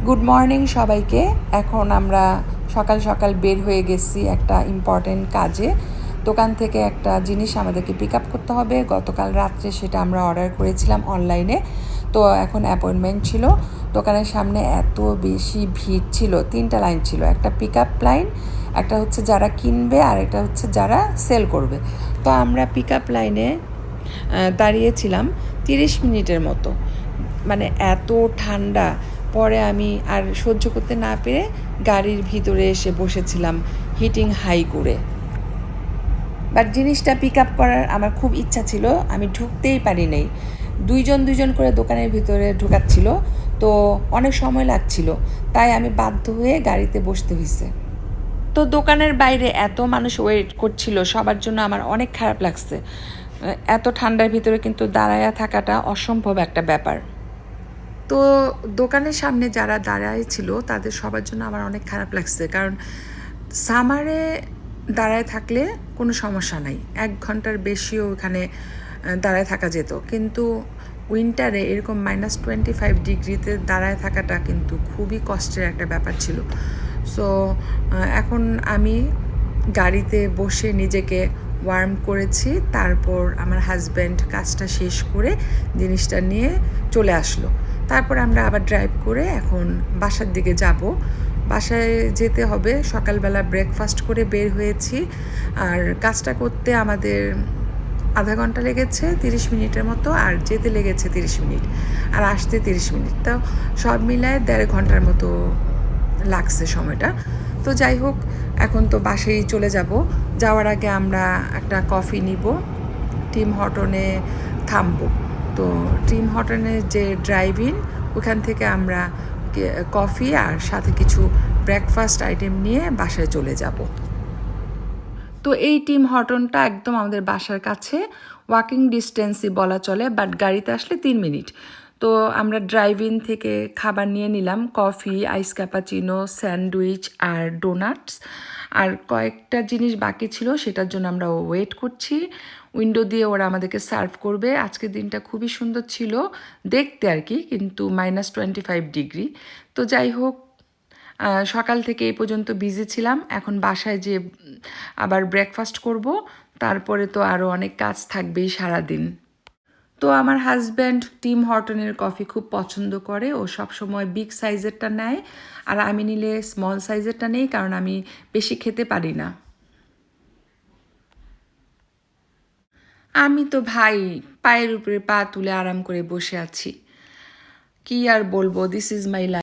Good morning সবাইকে। এখন আমরা সকাল সকাল বের হয়ে গেছি একটা ইম্পর্টেন্ট কাজে। দোকান থেকে একটা জিনিস আমাদেরকে পিক আপ করতে হবে। গতকাল রাত্রে সেটা আমরা অর্ডার করেছিলাম অনলাইনে। তো এখন অ্যাপয়েন্টমেন্ট ছিল। দোকানের সামনে এত বেশি ভিড় ছিল, 3টা লাইন ছিল। একটা পিক আপ লাইন, একটা হচ্ছে যারা কিনবে, আর একটা হচ্ছে যারা সেল করবে। তো আমরা পিক আপ লাইনে দাঁড়িয়েছিলাম 30 মিনিটের মতো। মানে এত ঠান্ডা, পরে আমি আর সহ্য করতে না পেরে গাড়ির ভিতরে এসে বসেছিলাম হিটিং হাই করে। বাট জিনিসটা পিক আপ করার আমার খুব ইচ্ছা ছিল, আমি ঢুকতেই পারি নাই। দুইজন করে দোকানের ভিতরে ঢুকাচ্ছিল, তো অনেক সময় লাগছিল, তাই আমি বাধ্য হয়ে গাড়িতে বসতে হয়েছে। তো দোকানের বাইরে এত মানুষ ওয়েট করছিল, সবার জন্য আমার অনেক খারাপ লাগছে। এত ঠান্ডার ভিতরে কিন্তু দাঁড়ায়া থাকাটা অসম্ভব একটা ব্যাপার। তো দোকানের সামনে যারা দাঁড়ায় ছিল তাদের সবার জন্য আমার অনেক খারাপ লাগছে, কারণ সামারে দাঁড়ায় থাকলে কোনো সমস্যা নাই, 1 ঘন্টার বেশিও ওখানে দাঁড়ায় থাকা যেত, কিন্তু উইন্টারে এরকম -25 ডিগ্রিতে দাঁড়ায় থাকাটা কিন্তু খুবই কষ্টের একটা ব্যাপার ছিল। সো এখন আমি গাড়িতে বসে নিজেকে ওয়ার্ম করেছি, তারপর আমার হাজব্যান্ড কাজটা শেষ করে জিনিসটা নিয়ে চলে আসলো। তারপর আমরা আবার ড্রাইভ করে এখন বাসার দিকে যাব। বাসায় যেতে হবে, সকালবেলা ব্রেকফাস্ট করে বের হয়েছি, আর কাজটা করতে আমাদের আধা ঘন্টা লেগেছে 30 মিনিটের মতো, আর যেতে লেগেছে 30 মিনিট, আর আসতে 30 মিনিট। তো সব মিলায় 1.5 ঘন্টার মতো লাগছে সময়টা। তো যাই হোক, এখন তো বাসায় চলে যাব। যাওয়ার আগে আমরা একটা কফি নিব, টিম হর্টনে থামবো। তো টিম হর্টনের যে ড্রাইভ ইন, ওখান থেকে আমরা কফি আর সাথে কিছু ব্রেকফাস্ট আইটেম নিয়ে বাসায় চলে যাব। তো এই টিম হর্টনটা একদম আমাদের বাসার কাছে, ওয়াকিং ডিস্টেন্সই বলা চলে, বাট গাড়িতে আসলে 3 মিনিট। তো আমরা ড্রাইভ ইন থেকে খাবার নিয়ে নিলাম, কফি, আইস ক্যাপাচিনো, স্যান্ডউইচ আর ডোনাটস। আর কয়েকটা জিনিস বাকি ছিল, সেটার জন্য আমরা ওয়েট করছি। উইন্ডো দিয়ে ওরা আমাদেরকে সার্ভ করবে। আজকের দিনটা খুবই সুন্দর ছিল দেখতে আর কি, কিন্তু -25 ডিগ্রি। তো যাই হোক, সকাল থেকে এই পর্যন্ত বিজি ছিলাম। এখন বাসায় যে আবার ব্রেকফাস্ট করব, তারপরে তো আরও অনেক কাজ থাকবেই সারাদিন। তো আমার হাজব্যান্ড টিম হর্টনের কফি খুব পছন্দ করে, ও সবসময় বিগ সাইজেরটা নেয়, আর আমি নিলে স্মল সাইজেরটা নেই, কারণ আমি বেশি খেতে পারি না। আমি তো ভাই পায়ের উপরে পা তুলে আরাম করে বসে আছি, কি আর বলবো, দিস ইজ মাই লাইফ।